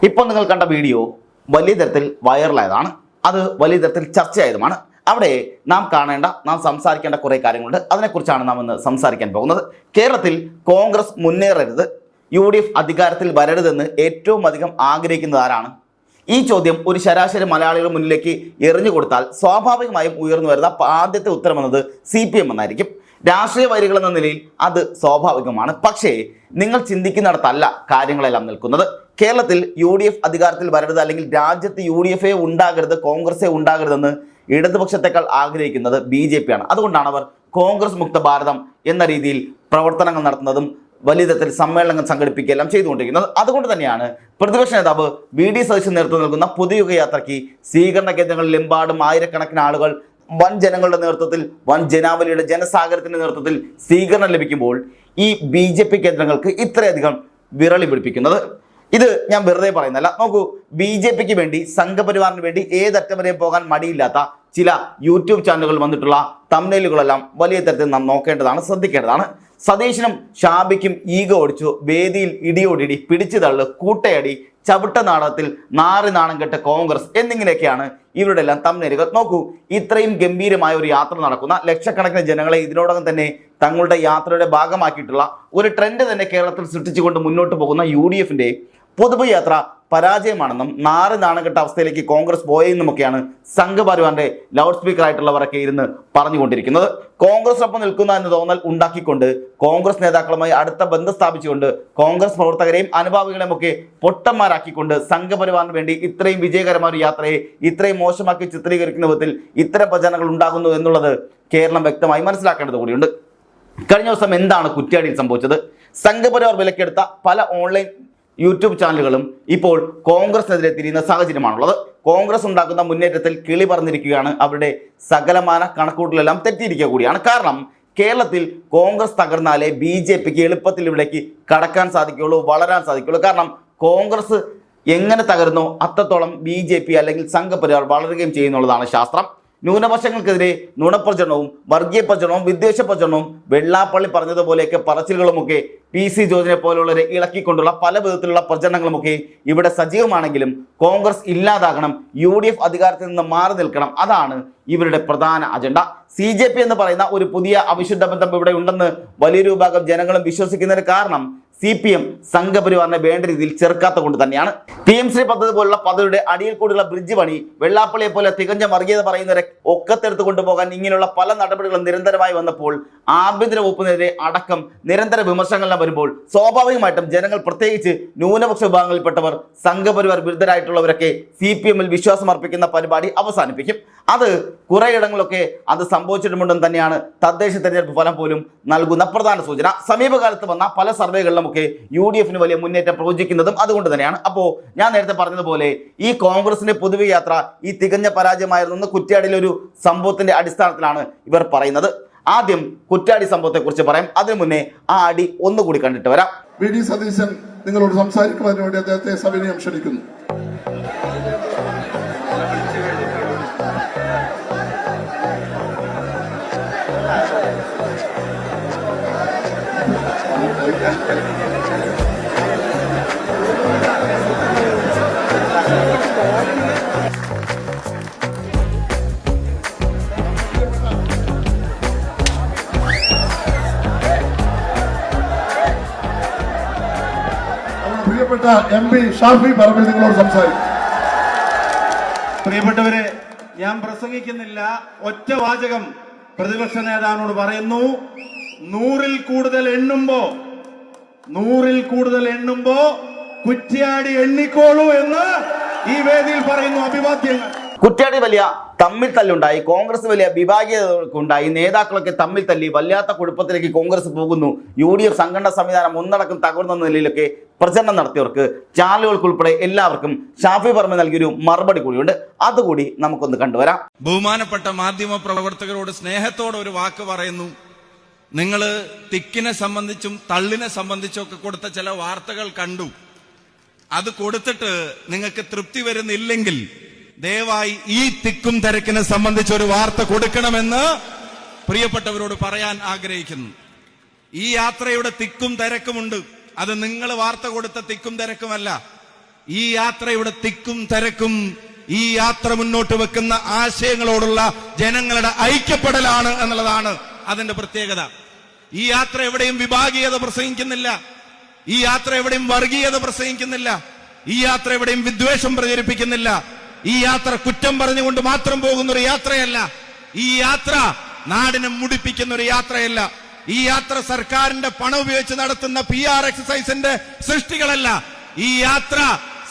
ഇപ്പോൾ നിങ്ങൾ കണ്ട വീഡിയോ വലിയ തരത്തിൽ വൈറലായതാണ്. അത് വലിയ തരത്തിൽ ചർച്ചയായതുമാണ്. അവിടെ നാം കാണേണ്ട, നാം സംസാരിക്കേണ്ട കുറേ കാര്യങ്ങളുണ്ട്. അതിനെക്കുറിച്ചാണ് നാം ഇന്ന് സംസാരിക്കാൻ പോകുന്നത്. കേരളത്തിൽ കോൺഗ്രസ് മുന്നേറരുത്, UDF അധികാരത്തിൽ വരരുതെന്ന് ഏറ്റവും അധികം ആഗ്രഹിക്കുന്നത് ആരാണ്? ഈ ചോദ്യം ഒരു ശരാശരി മലയാളികളുടെ മുന്നിലേക്ക് എറിഞ്ഞു കൊടുത്താൽ സ്വാഭാവികമായും ഉയർന്നു വരുന്ന ആദ്യത്തെ ഉത്തരം എന്നത് CPM എന്നായിരിക്കും. രാഷ്ട്രീയ വൈരികൾ എന്ന നിലയിൽ അത് സ്വാഭാവികമാണ്. പക്ഷേ നിങ്ങൾ ചിന്തിക്കുന്നിടത്തല്ല കാര്യങ്ങളെല്ലാം നിൽക്കുന്നത്. കേരളത്തിൽ UDF അധികാരത്തിൽ വരരുത്, അല്ലെങ്കിൽ രാജ്യത്ത് UDF ഉണ്ടാകരുത്, കോൺഗ്രസേ ഉണ്ടാകരുതെന്ന് ഇടതുപക്ഷത്തെക്കാൾ ആഗ്രഹിക്കുന്നത് BJP ആണ്. അതുകൊണ്ടാണ് അവർ കോൺഗ്രസ് മുക്ത ഭാരതം എന്ന രീതിയിൽ പ്രവർത്തനങ്ങൾ നടത്തുന്നതും വലിയ തരത്തിൽ സമ്മേളനങ്ങൾ സംഘടിപ്പിക്കുകയെല്ലാം ചെയ്തുകൊണ്ടിരിക്കുന്നത്. അതുകൊണ്ട് തന്നെയാണ് പ്രതിപക്ഷ നേതാവ് VD സതീശൻ നേതൃത്വം നൽകുന്ന പുതുയുഗ യാത്രയ്ക്ക് സ്വീകരണ കേന്ദ്രങ്ങളിലെമ്പാടും ആയിരക്കണക്കിന് ആളുകൾ വൻ ജനങ്ങളുടെ നേതൃത്വത്തിൽ, വൻ ജനാവലിയുടെ ജനസാഗരത്തിന്റെ നേതൃത്വത്തിൽ സ്വീകരണം ലഭിക്കുമ്പോൾ ഈ BJP കേന്ദ്രങ്ങൾക്ക് ഇത്രയധികം വിരളി പിടിപ്പിക്കുന്നത്. ഇത് ഞാൻ വെറുതെ പറയുന്നല്ല. നോക്കൂ, BJPക്ക് വേണ്ടി, സംഘപരിവാറിന് വേണ്ടി ഏതറ്റം വരെയും പോകാൻ മടിയില്ലാത്ത ചില യൂട്യൂബ് ചാനലുകൾ വന്നിട്ടുള്ള തംബ്നെയിലുകളെല്ലാം വലിയ തരത്തിൽ നാം നോക്കേണ്ടതാണ്, ശ്രദ്ധിക്കേണ്ടതാണ്. സതീശനും ഷാബിക്കും ഈഗോ ഓടിച്ചു, വേദിയിൽ ഇടിയോടിടി, പിടിച്ചു തള്ളു, കൂട്ടയടി, ചവിട്ട നാടകത്തിൽ നാറി നാണം കെട്ട കോൺഗ്രസ് എന്നിങ്ങനെയൊക്കെയാണ് ഇവരുടെ എല്ലാം തംബ്നെയിലുകൾ. നോക്കൂ, ഇത്രയും ഗംഭീരമായ ഒരു യാത്ര നടക്കുന്ന, ലക്ഷക്കണക്കിന് ജനങ്ങളെ ഇതിനോടകം തന്നെ തങ്ങളുടെ യാത്രയുടെ ഭാഗമാക്കിയിട്ടുള്ള ഒരു ട്രെൻഡ് തന്നെ കേരളത്തിൽ സൃഷ്ടിച്ചുകൊണ്ട് മുന്നോട്ട് പോകുന്ന UDFന്റെ പൊതുയാത്ര പരാജയമാണെന്നും നാറ് നാണംകെട്ട അവസ്ഥയിലേക്ക് കോൺഗ്രസ് പോയെന്നുമൊക്കെയാണ് സംഘപരിവാറിന്റെ ലൗഡ് സ്പീക്കർ ആയിട്ടുള്ളവരൊക്കെ ഇരുന്ന് പറഞ്ഞുകൊണ്ടിരിക്കുന്നത്. കോൺഗ്രസിനൊപ്പം നിൽക്കുന്ന എന്ന് തോന്നൽ ഉണ്ടാക്കിക്കൊണ്ട്, കോൺഗ്രസ് നേതാക്കളുമായി അടുത്ത ബന്ധം സ്ഥാപിച്ചുകൊണ്ട്, കോൺഗ്രസ് പ്രവർത്തകരെയും അനുഭാവികളെയും ഒക്കെ പൊട്ടന്മാരാക്കിക്കൊണ്ട് സംഘപരിവാറിന് വേണ്ടി ഇത്രയും വിജയകരമായ ഒരു യാത്രയെ ഇത്രയും മോശമാക്കി ചിത്രീകരിക്കുന്ന വിധത്തിൽ ഇത്തരം പ്രചരണങ്ങൾ ഉണ്ടാകുന്നു എന്നുള്ളത് കേരളം വ്യക്തമായി മനസ്സിലാക്കേണ്ടത് കൂടിയുണ്ട്. കഴിഞ്ഞ ദിവസം എന്താണ് കുറ്റ്യാടിയിൽ സംഭവിച്ചത്? സംഘപരിവാർ വിലക്കെടുത്ത പല ഓൺലൈൻ യൂട്യൂബ് ചാനലുകളും ഇപ്പോൾ കോൺഗ്രസിനെതിരെ തിരിയുന്ന സാഹചര്യമാണുള്ളത്. കോൺഗ്രസ് ഉണ്ടാക്കുന്ന മുന്നേറ്റത്തിൽ കിളി പറഞ്ഞിരിക്കുകയാണ്. അവരുടെ സകലമാന കണക്കൂട്ടലെല്ലാം തെറ്റിയിരിക്കുക കൂടിയാണ്. കാരണം കേരളത്തിൽ കോൺഗ്രസ് തകർന്നാലേ BJPക്ക് എളുപ്പത്തിൽ ഇവിടേക്ക് കടക്കാൻ സാധിക്കുകയുള്ളൂ, വളരാൻ സാധിക്കുകയുള്ളൂ. കാരണം കോൺഗ്രസ് എങ്ങനെ തകരുന്നോ അത്രത്തോളം BJP അല്ലെങ്കിൽ സംഘപരിവാർ വളരുകയും ചെയ്യുന്നുള്ളതാണ് ശാസ്ത്രം. ന്യൂനപക്ഷങ്ങൾക്കെതിരെ നുണപ്രചരണവും, വർഗീയ പ്രചരണവും, വിദ്വേഷ പ്രചരണവും, വെള്ളാപ്പള്ളി പറഞ്ഞതുപോലെയൊക്കെ പറച്ചിലുകളുമൊക്കെ PC ജോർജിനെ പോലുള്ളവരെ ഇളക്കിക്കൊണ്ടുള്ള പല വിധത്തിലുള്ള പ്രചരണങ്ങളുമൊക്കെ ഇവിടെ സജീവമാണെങ്കിലും കോൺഗ്രസ് ഇല്ലാതാകണം, UDF അധികാരത്തിൽ നിന്ന് മാറി നിൽക്കണം, അതാണ് ഇവരുടെ പ്രധാന അജണ്ട. CJP എന്ന് പറയുന്ന ഒരു പുതിയ അവിശുദ്ധ ബന്ധം ഇവിടെ ഉണ്ടെന്ന് വലിയൊരു വിഭാഗം ജനങ്ങളും വിശ്വസിക്കുന്നതിന് കാരണം CPM സംഘപരിവാറിനെ വേണ്ട രീതിയിൽ ചെറുക്കാത്ത കൊണ്ട് തന്നെയാണ്. TMC പദ്ധതി പോലുള്ള പദ്ധതിയുടെ അടിയിൽ കൂടിയുള്ള ബ്രിഡ്ജ് പണി, വെള്ളാപ്പള്ളിയെ പോലെ തികഞ്ഞ വർഗീയത പറയുന്നവരെ ഒക്കത്തെടുത്ത് കൊണ്ടുപോകാൻ ഇങ്ങനെയുള്ള പല നടപടികളും നിരന്തരമായി വന്നപ്പോൾ, ആഭ്യന്തര വകുപ്പിനെതിരെ അടക്കം നിരന്തര വിമർശനങ്ങളെല്ലാം വരുമ്പോൾ സ്വാഭാവികമായിട്ടും ജനങ്ങൾ, പ്രത്യേകിച്ച് ന്യൂനപക്ഷ വിഭാഗങ്ങളിൽപ്പെട്ടവർ, സംഘപരിവാർ വിരുദ്ധരായിട്ടുള്ളവരൊക്കെ CPMൽ വിശ്വാസം അർപ്പിക്കുന്ന പരിപാടി അവസാനിപ്പിക്കും. അത് കുറേയിടങ്ങളിലൊക്കെ അത് സംഭവിച്ചിട്ടുണ്ടെന്ന് തന്നെയാണ് തദ്ദേശ തെരഞ്ഞെടുപ്പ് ഫലം പോലും നൽകുന്ന പ്രധാന സൂചന. സമീപകാലത്ത് വന്ന പല സർവേകളിലുമൊക്കെ UDFന് വലിയ മുന്നേറ്റം പ്രവചിക്കുന്നതും അതുകൊണ്ട് തന്നെയാണ്. അപ്പോൾ ഞാൻ നേരത്തെ പറഞ്ഞതുപോലെ ഈ കോൺഗ്രസിന്റെ പൊതുവെ യാത്ര ഈ തികഞ്ഞ പരാജയമായിരുന്നു കുറ്റ്യാടിയിലെ ഒരു സംഭവത്തിന്റെ അടിസ്ഥാനത്തിലാണ് ഇവർ പറയുന്നത്. ആദ്യം കുറ്റ്യാടി സംഭവത്തെക്കുറിച്ച് പറയാം. അതിനു മുന്നേ ആ അടി ഒന്നുകൂടി കണ്ടിട്ട് വരാം. VD സതീശൻ നിങ്ങളോട് സംസാരിക്കുവാൻ വേണ്ടി അദ്ദേഹത്തെ സവിനയം ക്ഷണിക്കുന്നു. പ്രിയപ്പെട്ട MP ഷാഫി പറമ്പിൽ നിങ്ങളോട് സംസാരിക്കും. പ്രിയപ്പെട്ടവരെ, ഞാൻ പ്രസംഗിക്കുന്നില്ല. ഒറ്റ വാചകം പ്രതിപക്ഷ നേതാവിനോട് പറയുന്നു. 100-ൽ കൂടുതൽ എണ്ണുമ്പോ കുറ്റ്യാടി എണ്ണിക്കോളൂ എന്ന് ഈ വേദിയിൽ പറയുന്നു. അഭിവാദ്യങ്ങൾ. കുറ്റ്യാടി വലിയ തമ്മിൽ തല്ലുണ്ടായി, കോൺഗ്രസ് വലിയ വിഭാഗീയതകളുണ്ടായി, നേതാക്കളൊക്കെ തമ്മിൽ തല്ലി വല്ലാത്ത കുഴപ്പത്തിലേക്ക് കോൺഗ്രസ് പോകുന്നു, UDF സംഘടന സംവിധാനം ഒന്നടക്കം തകർന്ന നിലയിലൊക്കെ പ്രചരണം നടത്തിയവർക്ക്, ചാനലുകൾക്കുൾപ്പെടെ എല്ലാവർക്കും ഷാഫി പറമ്പ് നൽകിയൊരു മറുപടി കൂടിയുണ്ട്. അതുകൂടി നമുക്കൊന്ന് കണ്ടുവരാം. ബഹുമാനപ്പെട്ട മാധ്യമ പ്രവർത്തകരോട് സ്നേഹത്തോടെ ഒരു വാക്ക് പറയുന്നു. നിങ്ങൾ തിക്കിനെ സംബന്ധിച്ചും തള്ളിനെ സംബന്ധിച്ചും ഒക്കെ കൊടുത്ത ചില വാർത്തകൾ കണ്ടു. അത് കൊടുത്തിട്ട് നിങ്ങൾക്ക് തൃപ്തി വരുന്നില്ലെങ്കിൽ ദയവായി ഈ തിക്കും തിരക്കിനെ സംബന്ധിച്ച് ഒരു വാർത്ത കൊടുക്കണമെന്ന് പ്രിയപ്പെട്ടവരോട് പറയാൻ ആഗ്രഹിക്കുന്നു. ഈ യാത്രയുടെ തിക്കും തിരക്കുമുണ്ട്. അത് നിങ്ങൾ വാർത്ത കൊടുത്ത തിക്കും തിരക്കുമല്ല. ഈ യാത്രയുടെ തിക്കും തിരക്കും ഈ യാത്ര മുന്നോട്ട് വെക്കുന്ന ആശയങ്ങളോടുള്ള ജനങ്ങളുടെ ഐക്യപ്പെടലാണ് എന്നുള്ളതാണ് അതിന്റെ പ്രത്യേകത. ഈ യാത്ര എവിടെയും വിഭാഗീയത പ്രസംഗിക്കുന്നില്ല, ഈ യാത്ര എവിടെയും വർഗീയത പ്രസംഗിക്കുന്നില്ല, ഈ യാത്ര എവിടെയും വിദ്വേഷം പ്രചരിപ്പിക്കുന്നില്ല, ഈ യാത്ര കുറ്റം പറഞ്ഞുകൊണ്ട് മാത്രം പോകുന്ന ഒരു യാത്രയല്ല, ഈ യാത്ര നാടിനെ മുടിപ്പിക്കുന്ന ഒരു യാത്രയല്ല, ഈ യാത്ര സർക്കാരിന്റെ പണം ഉപയോഗിച്ച് നടത്തുന്ന PR എക്സസൈസിന്റെ സൃഷ്ടികളല്ല. ഈ യാത്ര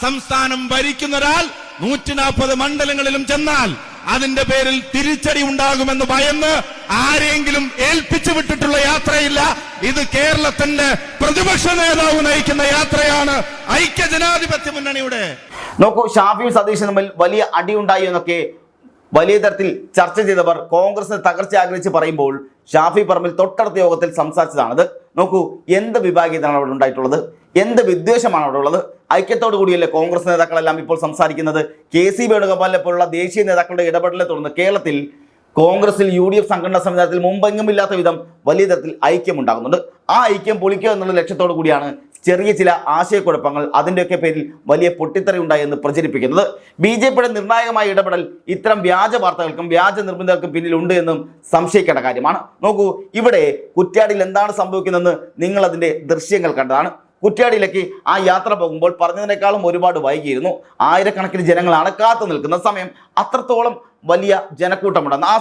സംസ്ഥാനം ഭരിക്കുന്ന ഒരാൾ 140 മണ്ഡലങ്ങളിലും ചെന്നാൽ അതിന്റെ പേരിൽ തിരിച്ചടി ഉണ്ടാകുമെന്ന് ഭയന്ന് ആരെങ്കിലും ഏൽപ്പിച്ചു വിട്ടിട്ടുള്ള യാത്രയില്ല. ഇത് കേരളത്തിന്റെ പ്രതിപക്ഷ നേതാവ് നയിക്കുന്ന യാത്രയാണ്, ഐക്യ ജനാധിപത്യ മുന്നണിയുടെ. നോക്കൂ, ഷാഫിയും സതീശനും തമ്മിൽ വലിയ അടിയുണ്ടായി എന്നൊക്കെ വലിയ തരത്തിൽ ചർച്ച ചെയ്തവർ കോൺഗ്രസിന് തകർച്ച ആഗ്രഹിച്ച് പറയുമ്പോൾ ഷാഫി പറമ്പിൽ തൊട്ടടുത്ത യോഗത്തിൽ സംസാരിച്ചതാണത്. നോക്കൂ, എന്ത് വിഭാഗീയതയാണ് അവിടെ ഉണ്ടായിട്ടുള്ളത്, എന്ത് വിദ്വേഷമാണ് അവിടെ ഉള്ളത്. ഐക്യത്തോടു കൂടിയല്ലേ കോൺഗ്രസ് നേതാക്കളെല്ലാം ഇപ്പോൾ സംസാരിക്കുന്നത്. KC വേണുഗോപാലിനെ പോലുള്ള ദേശീയ നേതാക്കളുടെ ഇടപെടലെ തുടർന്ന് കേരളത്തിൽ കോൺഗ്രസിൽ UDF സംഘടനാ സംവിധാനത്തിൽ മുമ്പെങ്ങുമില്ലാത്ത വിധം വലിയ തരത്തിൽ ഐക്യമുണ്ടാകുന്നുണ്ട്. ആ ഐക്യം പൊളിക്കുക എന്നുള്ള ലക്ഷ്യത്തോടു കൂടിയാണ് ചെറിയ ചില ആശയക്കുഴപ്പങ്ങൾ അതിൻ്റെയൊക്കെ പേരിൽ വലിയ പൊട്ടിത്തെറി ഉണ്ടായി എന്ന് പ്രചരിപ്പിക്കുന്നത്. BJPയുടെ നിർണായകമായ ഇടപെടൽ ഇത്തരം വ്യാജ വാർത്തകൾക്കും വ്യാജ നിർമ്മിതകൾക്കും പിന്നിലുണ്ട് എന്നും സംശയിക്കേണ്ട കാര്യമാണ്. നോക്കൂ, ഇവിടെ കുറ്റ്യാടിയിൽ എന്താണ് സംഭവിക്കുന്നതെന്ന് നിങ്ങൾ അതിൻ്റെ ദൃശ്യങ്ങൾ കണ്ടതാണ്. കുറ്റ്യാടിയിലേക്ക് ആ യാത്ര പോകുമ്പോൾ പറഞ്ഞതിനേക്കാളും ഒരുപാട് വൈകിയിരുന്നു. ആയിരക്കണക്കിന് ജനങ്ങളാണ് കാത്തു നിൽക്കുന്ന സമയം. അത്രത്തോളം വലിയ ജനക്കൂട്ടമുണ്ടെന്ന്. ആ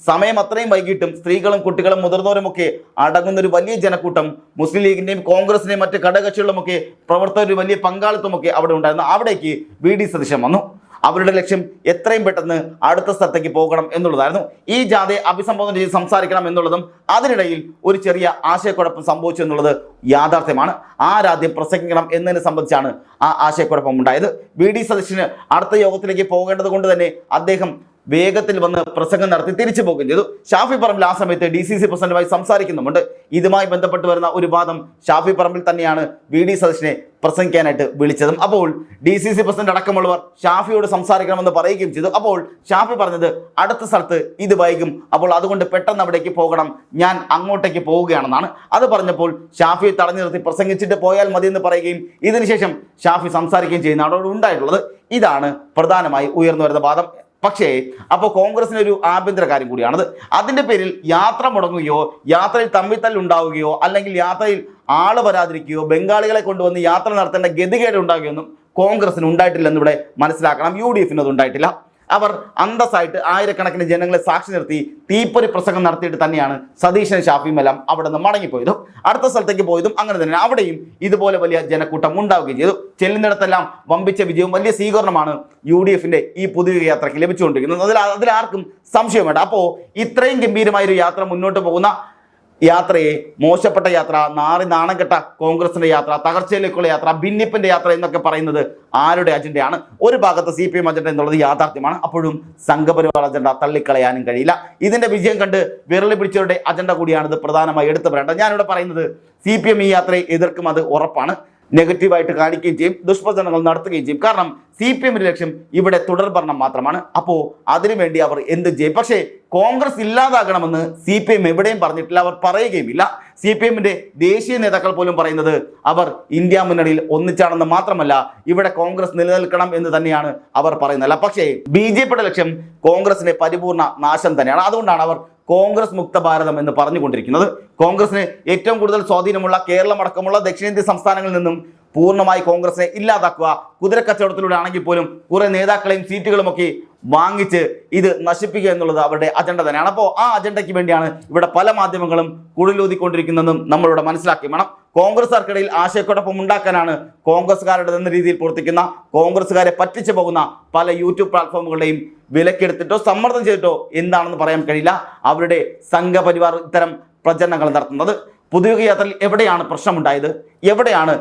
സമയം അത്രയും വൈകിട്ടും സ്ത്രീകളും കുട്ടികളും മുതിർന്നവരുമൊക്കെ അടങ്ങുന്ന ഒരു വലിയ ജനക്കൂട്ടം, മുസ്ലിം ലീഗിന്റെയും കോൺഗ്രസിന്റെയും മറ്റ് ഘടകകക്ഷികളുമൊക്കെ പ്രവർത്തകർ വലിയ പങ്കാളിത്തമൊക്കെ അവിടെ ഉണ്ടായിരുന്നു. അവിടേക്ക് VD സതീശൻ വന്നു. അവരുടെ ലക്ഷ്യം എത്രയും പെട്ടെന്ന് അടുത്ത സ്ഥലത്തേക്ക് പോകണം എന്നുള്ളതായിരുന്നു. ഈ ജാഥയെ അഭിസംബോധന ചെയ്ത് സംസാരിക്കണം എന്നുള്ളതും അതിനിടയിൽ ഒരു ചെറിയ ആശയക്കുഴപ്പം സംഭവിച്ചു എന്നുള്ളത് യാഥാർത്ഥ്യമാണ്. ആരാദ്യം പ്രസംഗിക്കണം എന്നതിനെ സംബന്ധിച്ചാണ് ആ ആശയക്കുഴപ്പം ഉണ്ടായത്. VD സതീശന് അടുത്ത യോഗത്തിലേക്ക് പോകേണ്ടത് കൊണ്ട് തന്നെ അദ്ദേഹം വേഗത്തിൽ വന്ന് പ്രസംഗം നടത്തി തിരിച്ചു പോകുകയും ചെയ്തു. ഷാഫി പറമ്പിൽ ആ സമയത്ത് DCC പ്രസിഡന്റുമായി സംസാരിക്കുന്നുമുണ്ട്. ഇതുമായി ബന്ധപ്പെട്ട് വരുന്ന ഒരു വാദം ഷാഫി പറമ്പിൽ തന്നെയാണ് VD സതീശനെ പ്രസംഗിക്കാനായിട്ട് വിളിച്ചതും. അപ്പോൾ DCC പ്രസിഡന്റ് അടക്കമുള്ളവർ ഷാഫിയോട് സംസാരിക്കണമെന്ന് പറയുകയും ചെയ്തു. അപ്പോൾ ഷാഫി പറഞ്ഞത് അടുത്ത സ്ഥലത്ത് ഇത് വൈകും, അപ്പോൾ അതുകൊണ്ട് പെട്ടെന്ന് അവിടേക്ക് പോകണം, ഞാൻ അങ്ങോട്ടേക്ക് പോവുകയാണെന്നാണ്. അത് പറഞ്ഞപ്പോൾ ഷാഫിയെ തടഞ്ഞു നിർത്തി പ്രസംഗിച്ചിട്ട് പോയാൽ മതി എന്ന് പറയുകയും ഇതിനുശേഷം ഷാഫി സംസാരിക്കുകയും ചെയ്യുന്നതാണ് അവിടെ ഉണ്ടായിട്ടുള്ളത്. ഇതാണ് പ്രധാനമായി ഉയർന്നു വരുന്ന വാദം. പക്ഷേ അപ്പോൾ കോൺഗ്രസിനൊരു ആഭ്യന്തര കാര്യം കൂടിയാണത്. അതിൻ്റെ പേരിൽ യാത്ര മുടങ്ങുകയോ യാത്രയിൽ തമ്മിത്തല്ലുണ്ടാവുകയോ അല്ലെങ്കിൽ യാത്രയിൽ ആള് വരാതിരിക്കുകയോ ബംഗാളികളെ കൊണ്ടുവന്ന് യാത്ര നടത്തേണ്ട ഗതികേട് ഉണ്ടാകുകയൊന്നും കോൺഗ്രസിന് ഉണ്ടായിട്ടില്ലെന്ന് ഇവിടെ മനസ്സിലാക്കണം. UDFന് അത് ഉണ്ടായിട്ടില്ല. അവർ അന്തസ്സായിട്ട് ആയിരക്കണക്കിന് ജനങ്ങളെ സാക്ഷി നിർത്തി തീപ്പൊരി പ്രസംഗം നടത്തിയിട്ട് തന്നെയാണ് സതീശൻ ഷാഫിയും എല്ലാം അവിടെ നിന്ന് മടങ്ങിപ്പോയതും അടുത്ത സ്ഥലത്തേക്ക് പോയതും. അങ്ങനെ തന്നെ അവിടെയും ഇതുപോലെ വലിയ ജനക്കൂട്ടം ഉണ്ടാവുകയും ചെയ്തു. ചെല്ലുന്നിടത്തെല്ലാം വമ്പിച്ച വിജയവും വലിയ സ്വീകരണമാണ് UDFന്റെ ഈ പുതിയ യാത്രയ്ക്ക് ലഭിച്ചുകൊണ്ടിരിക്കുന്നത്. അതിലാർക്കും സംശയം വേണ്ട. അപ്പോൾ ഇത്രയും ഗംഭീരമായൊരു യാത്ര മുന്നോട്ട് പോകുന്ന യാത്രയെ മോശപ്പെട്ട യാത്ര, നാണംകെട്ട കോൺഗ്രസിന്റെ യാത്ര, തകർച്ചയിലേക്കുള്ള യാത്ര, ഭിന്നിപ്പിന്റെ യാത്ര എന്നൊക്കെ പറയുന്നത് ആരുടെ അജണ്ടയാണ്? ഒരു ഭാഗത്ത് CPM അജണ്ട എന്നുള്ളത് യാഥാർത്ഥ്യമാണ്. അപ്പോഴും സംഘപരിവാർ അജണ്ട തള്ളിക്കളയാനും കഴിയില്ല. ഇതിന്റെ വിജയം കണ്ട് വിരളി പിടിച്ചവരുടെ അജണ്ട കൂടിയാണിത് പ്രധാനമായി എടുത്തു പറയേണ്ടത്. ഞാനിവിടെ പറയുന്നത് CPM ഈ യാത്രയെ എതിർക്കും, അത് ഉറപ്പാണ്. നെഗറ്റീവായിട്ട് കാണിക്കുകയും ചെയ്യും, ദുഷ്പ്രചരണങ്ങൾ നടത്തുകയും ചെയ്യും. കാരണം CPMന്റെ ലക്ഷ്യം ഇവിടെ തുടർഭരണം മാത്രമാണ്. അപ്പോൾ അതിനുവേണ്ടി അവർ എന്ത് ചെയ്യും? പക്ഷേ കോൺഗ്രസ് ഇല്ലാതാകണമെന്ന് CPM എവിടെയും പറഞ്ഞിട്ടില്ല, അവർ പറയുകയുമില്ല. CPMന്റെ ദേശീയ നേതാക്കൾ പോലും പറയുന്നത് അവർ ഇന്ത്യ മുന്നണിയിൽ ഒന്നിച്ചാണെന്ന് മാത്രമല്ല, ഇവിടെ കോൺഗ്രസ് നിലനിൽക്കണം എന്ന് തന്നെയാണ് അവർ പറയുന്നത്. പക്ഷേ BJPയുടെ ലക്ഷ്യം കോൺഗ്രസിന്റെ പരിപൂർണ നാശം തന്നെയാണ്. അതുകൊണ്ടാണ് അവർ കോൺഗ്രസ് മുക്ത ഭാരതം എന്ന് പറഞ്ഞുകൊണ്ടിരിക്കുന്നത്. കോൺഗ്രസിന് ഏറ്റവും കൂടുതൽ സ്വാധീനമുള്ള കേരളം അടക്കമുള്ള ദക്ഷിണേന്ത്യൻ സംസ്ഥാനങ്ങളിൽ നിന്നും പൂർണ്ണമായി കോൺഗ്രസിനെ ഇല്ലാതാക്കുക, കുതിരക്കച്ചവടത്തിലൂടെ ആണെങ്കിൽ പോലും കുറെ നേതാക്കളെയും സീറ്റുകളുമൊക്കെ വാങ്ങിച്ച് ഇത് നശിപ്പിക്കുക എന്നുള്ളത് അവരുടെ അജണ്ട തന്നെയാണ്. അപ്പോൾ ആ അജണ്ടയ്ക്ക് വേണ്ടിയാണ് ഇവിടെ പല മാധ്യമങ്ങളും കുഴലൂതിക്കൊണ്ടിരിക്കുന്നതെന്നും നമ്മളിവിടെ മനസ്സിലാക്കി വേണം. കോൺഗ്രസ്സുകാർക്കിടയിൽ ആശയക്കുഴപ്പം ഉണ്ടാക്കാനാണ് കോൺഗ്രസ്സുകാരുടെ എന്ന രീതിയിൽ പ്രവർത്തിക്കുന്ന, കോൺഗ്രസ്സുകാരെ പറ്റിച്ചു പോകുന്ന പല യൂട്യൂബ് പ്ലാറ്റ്ഫോമുകളുടെയും വിലക്കെടുത്തിട്ടോ സമ്മർദ്ദം ചെയ്തിട്ടോ എന്താണെന്ന് പറയാൻ കഴിയില്ല അവരുടെ സംഘപരിവാർ ഇത്തരം പ്രചരണങ്ങൾ നടത്തുന്നത്. പുതിയ യാത്രയിൽ എവിടെയാണ് പ്രശ്നമുണ്ടായത്? എവിടെയാണ്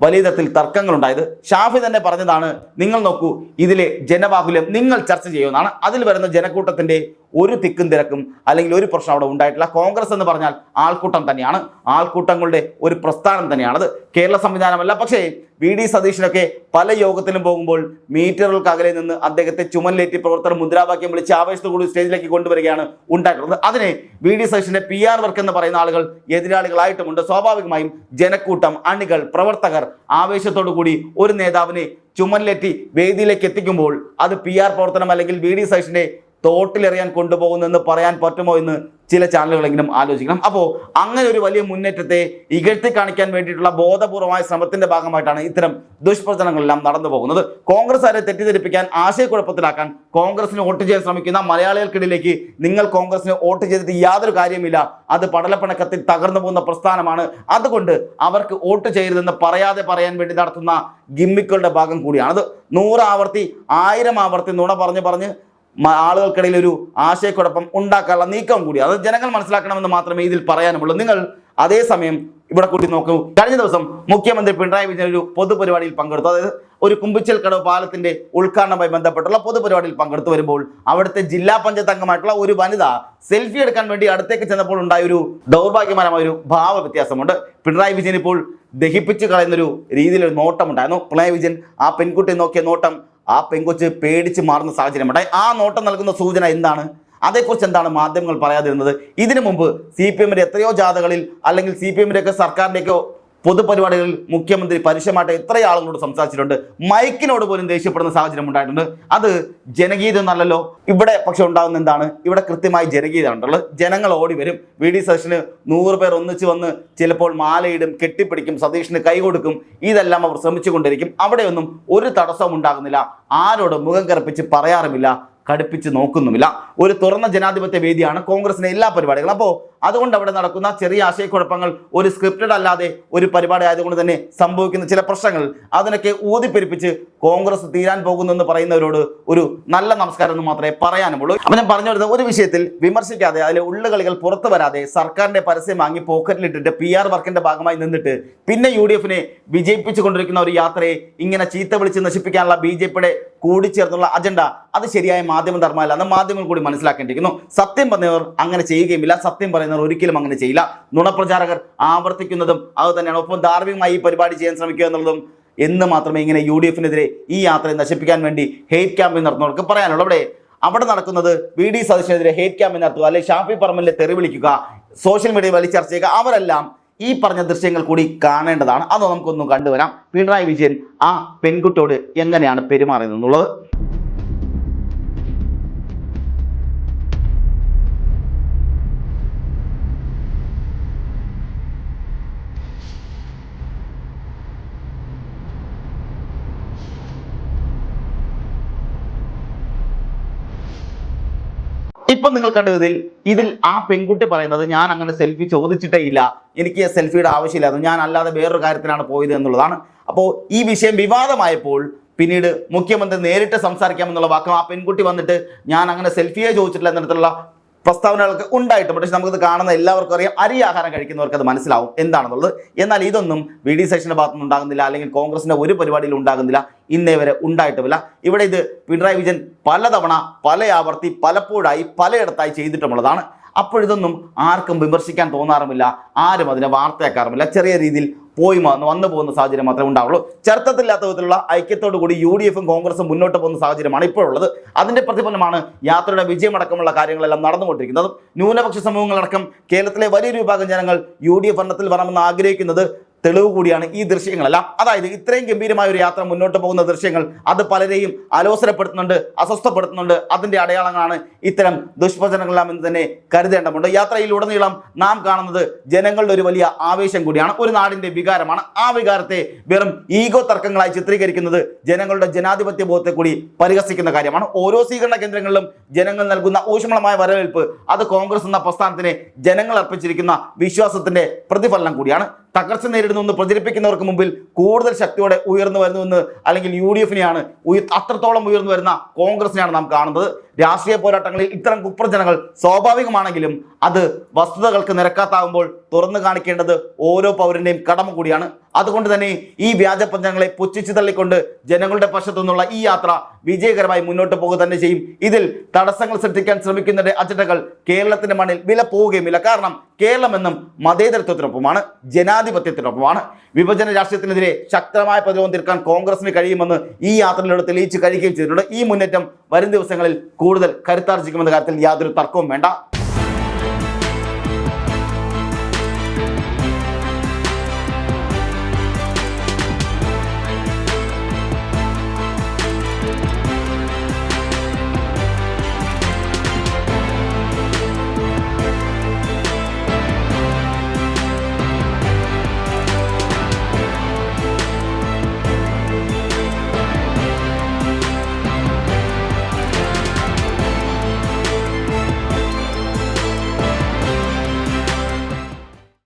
വലിയ തരത്തിൽ തർക്കങ്ങളുണ്ടായത്? ഷാഫി തന്നെ പറഞ്ഞതാണ്, നിങ്ങൾ നോക്കൂ, ഇതിലെ ജനബാഹുല്യം നിങ്ങൾ ചർച്ച ചെയ്യുമെന്നാണ്. അതിൽ വരുന്ന ജനക്കൂട്ടത്തിന്റെ ഒരു തിക്കും തിരക്കും അല്ലെങ്കിൽ ഒരു പ്രശ്നം അവിടെ ഉണ്ടായിട്ടില്ല. കോൺഗ്രസ് എന്ന് പറഞ്ഞാൽ ആൾക്കൂട്ടം തന്നെയാണ്, ആൾക്കൂട്ടങ്ങളുടെ ഒരു പ്രസ്ഥാനം തന്നെയാണത്, കേരള സംവിധാനമല്ല. പക്ഷേ VD സതീശനൊക്കെ പല യോഗത്തിലും പോകുമ്പോൾ മീറ്ററുകൾക്ക് അകലെ നിന്ന് അദ്ദേഹത്തെ ചുമലിലേറ്റി പ്രവർത്തകർ മുദ്രാവാക്യം വിളിച്ച് ആവേശത്തോടുകൂടി സ്റ്റേജിലേക്ക് കൊണ്ടുവരികയാണ് ഉണ്ടായിട്ടുള്ളത്. അതിനെ VD സതീശന്റെ PR വർക്ക് എന്ന് പറയുന്ന ആളുകൾ എതിരാളികളായിട്ടുമുണ്ട്. സ്വാഭാവികമായും ജനക്കൂട്ടം, അണികൾ, പ്രവർത്തകർ ആവേശത്തോടു കൂടി ഒരു നേതാവിനെ ചുമലിലേറ്റി വേദിയിലേക്ക് എത്തിക്കുമ്പോൾ അത് PR പ്രവർത്തനം അല്ലെങ്കിൽ VD സതീശനെ തോട്ടിലെറിയാൻ കൊണ്ടുപോകുന്നെന്ന് പറയാൻ പറ്റുമോ എന്ന് ചില ചാനലുകളെങ്കിലും ആലോചിക്കണം. അപ്പോൾ അങ്ങനെ ഒരു വലിയ മുന്നേറ്റത്തെ ഇകഴ്ത്തി കാണിക്കാൻ വേണ്ടിയിട്ടുള്ള ബോധപൂർവമായ ശ്രമത്തിന്റെ ഭാഗമായിട്ടാണ് ഇത്തരം ദുഷ്പ്രചരണങ്ങളെല്ലാം നടന്നു പോകുന്നത്. കോൺഗ്രസ്സുകാരെ തെറ്റിദ്ധരിപ്പിക്കാൻ, ആശയക്കുഴപ്പത്തിലാക്കാൻ, കോൺഗ്രസിന് വോട്ട് ചെയ്യാൻ ശ്രമിക്കുന്ന മലയാളികൾക്കിടയിലേക്ക് നിങ്ങൾ കോൺഗ്രസിന് വോട്ട് ചെയ്തിട്ട് യാതൊരു കാര്യമില്ല, അത് പടലപ്പിണക്കത്തിൽ തകർന്നു പോകുന്ന പ്രസ്ഥാനമാണ്, അതുകൊണ്ട് അവർക്ക് വോട്ട് ചെയ്യരുതെന്ന് പറയാൻ വേണ്ടി നടത്തുന്ന ഗിമ്മിക്കുകളുടെ ഭാഗം കൂടിയാണത്. 100 ആവർത്തി 1000 ആവർത്തി നുണ പറഞ്ഞ് ആളുകൾക്കിടയിൽ ഒരു ആശയക്കുഴപ്പം ഉണ്ടാക്കാനുള്ള നീക്കം കൂടി അത് ജനങ്ങൾ മനസ്സിലാക്കണമെന്ന് മാത്രമേ ഇതിൽ പറയാനുള്ളൂ. നിങ്ങൾ അതേസമയം ഇവിടെ കൂടി നോക്കൂ. കഴിഞ്ഞ ദിവസം മുഖ്യമന്ത്രി പിണറായി വിജയൻ ഒരു പൊതുപരിപാടിയിൽ പങ്കെടുത്തു. അതായത് ഒരു കുമ്പിച്ചൽ കടവ് പാലത്തിന്റെ ഉദ്ഘാടനവുമായി ബന്ധപ്പെട്ടുള്ള പൊതുപരിപാടിയിൽ പങ്കെടുത്തു വരുമ്പോൾ അവിടുത്തെ ജില്ലാ പഞ്ചായത്ത് അംഗമായിട്ടുള്ള ഒരു വനിത സെൽഫി എടുക്കാൻ വേണ്ടി അടുത്തേക്ക് ചെന്നപ്പോൾ ഉണ്ടായ ഒരു ദൗർഭാഗ്യകരമായ ഒരു ഭാവ വ്യത്യാസമുണ്ട്. പിണറായി വിജയൻ ഇപ്പോൾ ദഹിപ്പിച്ച് കളയുന്നൊരു രീതിയിലൊരു നോട്ടമുണ്ടായിരുന്നു. പിണറായി വിജയൻ ആ പെൺകുട്ടിയെ നോക്കിയ നോട്ടം ആ പെൺകൊച്ച് പേടിച്ച് മാറുന്ന സാഹചര്യമുണ്ടായി. ആ നോട്ടം നൽകുന്ന സൂചന എന്താണ്? അതേക്കുറിച്ച് എന്താണ് മാധ്യമങ്ങൾ പറയാതിരുന്നത്? ഇതിനു മുമ്പ് CPM-ന്റെ എത്രയോ ജാഥകളിൽ അല്ലെങ്കിൽ CPM-ന്റെയൊക്കെ സർക്കാരിൻ്റെയൊക്കെ പൊതുപരിപാടികളിൽ മുഖ്യമന്ത്രി പരുഷമായിട്ട് എത്ര ആളുകളോട് സംസാരിച്ചിട്ടുണ്ട്. മൈക്കിനോട് പോലും ദേഷ്യപ്പെടുന്ന സാഹചര്യം ഉണ്ടായിട്ടുണ്ട്. അത് ജനകീയത എന്നല്ലല്ലോ. ഇവിടെ പക്ഷെ ഉണ്ടാകുന്ന എന്താണ്? ഇവിടെ കൃത്യമായി ജനകീയത ഉണ്ടുള്ളത്. ജനങ്ങൾ ഓടി വരും. VD സതീശന് 100 പേർ ഒന്നിച്ച് വന്ന് ചിലപ്പോൾ മാലയിടും, കെട്ടിപ്പിടിക്കും, സതീശന് കൈ കൊടുക്കും. ഇതെല്ലാം അവർ ശ്രമിച്ചുകൊണ്ടിരിക്കും. അവിടെയൊന്നും ഒരു തടസ്സവും ഉണ്ടാകുന്നില്ല. ആരോട് മുഖം കറുപ്പിച്ച് പറയാറുമില്ല, കടുപ്പിച്ച് നോക്കുന്നുമില്ല. ഒരു തുറന്ന ജനാധിപത്യ വേദിയാണ് കോൺഗ്രസിന്റെ എല്ലാ പരിപാടികളും. അപ്പോൾ അതുകൊണ്ട് അവിടെ നടക്കുന്ന ചെറിയ ആശയക്കുഴപ്പങ്ങൾ ഒരു സ്ക്രിപ്റ്റഡ് അല്ലാതെ ഒരു പരിപാടി ആയതുകൊണ്ട് തന്നെ സംഭവിക്കുന്ന ചില പ്രശ്നങ്ങൾ അതിനൊക്കെ ഊതിപ്പെരിപ്പിച്ച് കോൺഗ്രസ് തീരാൻ പോകുന്നെന്ന് പറയുന്നവരോട് ഒരു നല്ല നമസ്കാരം എന്ന് മാത്രമേ പറയാനുമുള്ളൂ. അപ്പം ഞാൻ പറഞ്ഞു വരുന്നത്, ഒരു വിഷയത്തിൽ വിമർശിക്കാതെ, അതിലെ ഉള്ളുകളികൾ പുറത്തു വരാതെ, സർക്കാരിന്റെ പരസ്യം വാങ്ങി പോക്കറ്റിലിട്ടിട്ട് PR വർക്കിന്റെ ഭാഗമായി നിന്നിട്ട് പിന്നെ UDF-നെ വിജയിപ്പിച്ചുകൊണ്ടിരിക്കുന്ന ഒരു യാത്രയെ ഇങ്ങനെ ചീത്ത വിളിച്ച് നശിപ്പിക്കാനുള്ള BJP-യുടെ കൂടിച്ചേർന്നുള്ള അജണ്ട അത് ശരിയായ മാധ്യമ ധർമ്മമല്ല എന്ന് മാധ്യമങ്ങൾ കൂടി മനസ്സിലാക്കേണ്ടിയിരിക്കുന്നു. സത്യം പറഞ്ഞവർ അങ്ങനെ ചെയ്യുകയുമില്ല. സത്യം പറയുന്നവർ ഒരിക്കലും അങ്ങനെ ചെയ്യില്ല. നുണപ്രചാരകർ ആവർത്തിക്കുന്നതും അത് തന്നെയാണ്. ഒപ്പം ധാർമ്മികമായി ഈ പരിപാടി ചെയ്യാൻ ശ്രമിക്കുക എന്നുള്ളതും എന്ന് മാത്രമേ ഇങ്ങനെ UDF-നെതിരെ ഈ യാത്രയെ നശിപ്പിക്കാൻ വേണ്ടി ഹെയ്റ്റ് ക്യാമ്പയിൻ നടത്തുന്നവർക്ക് പറയാനുള്ളൂ. അവിടെ നടക്കുന്നത് VD സതീശനെതിരെ ഹെയ്റ്റ് ക്യാമ്പയിൻ നടത്തുക, അല്ലെങ്കിൽ ഷാഫി പറമ്പലിനെ തെറി വിളിക്കുക, സോഷ്യൽ മീഡിയ വലിച്ചർച്ച ചെയ്യുക, അവരെല്ലാം ഈ പറഞ്ഞ ദൃശ്യങ്ങൾ കൂടി കാണേണ്ടതാണ്. അത് നമുക്കൊന്നും കണ്ടുവരാം. പിണറായി വിജയൻ ആ പെൺകുട്ടിയോട് എങ്ങനെയാണ് പെരുമാറുന്നത് എന്നുള്ളത്. ഇപ്പൊ നിങ്ങൾ കണ്ടതിൽ ഇതിൽ ആ പെൺകുട്ടി പറയുന്നത്, ഞാൻ അങ്ങനെ സെൽഫി ചോദിച്ചിട്ടേ ഇല്ല, എനിക്ക് സെൽഫിയുടെ ആവശ്യമില്ലായിരുന്നു, ഞാൻ അല്ലാതെ വേറൊരു കാര്യത്തിനാണ് പോയത് എന്നുള്ളതാണ്. അപ്പോൾ ഈ വിഷയം വിവാദമായപ്പോൾ പിന്നീട് മുഖ്യമന്ത്രി നേരിട്ട് സംസാരിക്കാമെന്നുള്ള വാക്കും ആ പെൺകുട്ടി വന്നിട്ട് ഞാൻ അങ്ങനെ സെൽഫിയെ ചോദിച്ചിട്ടില്ല എന്നിടത്തുള്ള പ്രസ്താവനകൾക്ക് ഉണ്ടായിട്ട്. പക്ഷേ നമുക്കിത് കാണുന്ന എല്ലാവർക്കും അറിയാം, അരിയാഹാരം കഴിക്കുന്നവർക്ക് അത് മനസ്സിലാവും എന്താണെന്നുള്ളത്. എന്നാൽ ഇതൊന്നും VD സതീശന്റെ ഭാഗത്തുനിന്ന് ഉണ്ടാകുന്നില്ല, അല്ലെങ്കിൽ കോൺഗ്രസിന്റെ ഒരു പരിപാടിയിൽ ഉണ്ടാകുന്നില്ല, ഇന്നേ വരെ ഉണ്ടായിട്ടുമില്ല. ഇവിടെ ഇത് പിണറായി വിജയൻ പലതവണ പല ആവർത്തി പലപ്പോഴായി പലയിടത്തായി ചെയ്തിട്ടുമുള്ളതാണ്. അപ്പോഴിതൊന്നും ആർക്കും വിമർശിക്കാൻ തോന്നാറുമില്ല, ആരും അതിനെ വാർത്തയാക്കാറുമില്ല. ചെറിയ രീതിയിൽ പോയി വന്നു പോകുന്ന സാഹചര്യം മാത്രമേ ഉണ്ടാവുള്ളൂ. ചരിത്രത്തില്ലാത്ത വിധത്തിലുള്ള ഐക്യത്തോടു കൂടി UDF-ഉം കോൺഗ്രസും മുന്നോട്ട് പോകുന്ന സാഹചര്യമാണ് ഇപ്പോഴുള്ളത്. അതിന്റെ പ്രതിഫലനമാണ് യാത്രയുടെ വിജയമടക്കമുള്ള കാര്യങ്ങളെല്ലാം നടന്നുകൊണ്ടിരിക്കുന്നത്. ന്യൂനപക്ഷ സമൂഹങ്ങളടക്കം കേരളത്തിലെ വലിയൊരു വിഭാഗം ജനങ്ങൾ UDF ഭരണത്തിൽ വരണമെന്ന് ആഗ്രഹിക്കുന്നത് തെളിവ് കൂടിയാണ് ഈ ദൃശ്യങ്ങളെല്ലാം. അതായത് ഇത്രയും ഗംഭീരമായ ഒരു യാത്ര മുന്നോട്ട് പോകുന്ന ദൃശ്യങ്ങൾ അത് പലരെയും അലോസരപ്പെടുത്തുന്നുണ്ട്, അസ്വസ്ഥപ്പെടുത്തുന്നുണ്ട്. അതിന്റെ അടയാളങ്ങളാണ് ഇത്തരം ദുഷ്പ്രചരണങ്ങളെല്ലാം എന്ന് തന്നെ കരുതേണ്ടതുണ്ട്. യാത്രയിലുടനീളം നാം കാണുന്നത് ജനങ്ങളുടെ ഒരു വലിയ ആവേശം കൂടിയാണ്, ഒരു നാടിന്റെ വികാരമാണ്. ആ വികാരത്തെ വെറും ഈഗോ തർക്കങ്ങളായി ചിത്രീകരിക്കുന്നത് ജനങ്ങളുടെ ജനാധിപത്യ ബോധത്തെ കൂടി പരിഹസിക്കുന്ന കാര്യമാണ്. ഓരോ സ്വീകരണ കേന്ദ്രങ്ങളിലും ജനങ്ങൾ നൽകുന്ന ഊഷ്മളമായ വരവേൽപ്പ് അത് കോൺഗ്രസ് എന്ന പ്രസ്ഥാനത്തിന് ജനങ്ങൾ അർപ്പിച്ചിരിക്കുന്ന വിശ്വാസത്തിന്റെ പ്രതിഫലനം കൂടിയാണ്. തകർച്ച നേരിടുന്നു പ്രചരിപ്പിക്കുന്നവർക്ക് മുമ്പിൽ കൂടുതൽ ശക്തിയോടെ ഉയർന്നു വരുന്നുവെന്ന്, അല്ലെങ്കിൽ UDF-നെയാണ് അത്രത്തോളം ഉയർന്നു വരുന്ന കോൺഗ്രസിനെയാണ് നാം കാണുന്നത്. രാഷ്ട്രീയ പോരാട്ടങ്ങളിൽ ഇത്തരം കുപ്രചനങ്ങൾ സ്വാഭാവികമാണെങ്കിലും അത് വസ്തുതകൾക്ക് നിരക്കാത്താകുമ്പോൾ തുറന്നു കാണിക്കേണ്ടത് ഓരോ പൗരന്റെയും കടമ കൂടിയാണ്. അതുകൊണ്ട് തന്നെ ഈ വ്യാജ പ്രചരണങ്ങളെ പുച്ഛിച്ചു തള്ളിക്കൊണ്ട് ജനങ്ങളുടെ പക്ഷത്തു നിന്നുള്ള ഈ യാത്ര വിജയകരമായി മുന്നോട്ട് പോകുക തന്നെ ചെയ്യും. ഇതിൽ തടസ്സങ്ങൾ സൃഷ്ടിക്കാൻ ശ്രമിക്കുന്നതിന്റെ അജണ്ടകൾ കേരളത്തിന്റെ മണ്ണിൽ വില പോവുകയുമില്ല. കാരണം കേരളം എന്നും മതേതരത്വത്തിനൊപ്പമാണ്, ജനാധിപത്യത്തിനൊപ്പമാണ്. വിഭജന രാഷ്ട്രീയത്തിനെതിരെ ശക്തമായ പ്രതിരോധം തീർക്കാൻ കോൺഗ്രസിന് കഴിയുമെന്ന് ഈ യാത്രയിലൂടെ തെളിയിച്ച് കഴിയുകയും ചെയ്തിട്ടുണ്ട്. ഈ മുന്നേറ്റം വരും ദിവസങ്ങളിൽ കൂടുതൽ കരുത്താർജിക്കുമെന്ന കാര്യത്തിൽ യാതൊരു തർക്കവും വേണ്ട.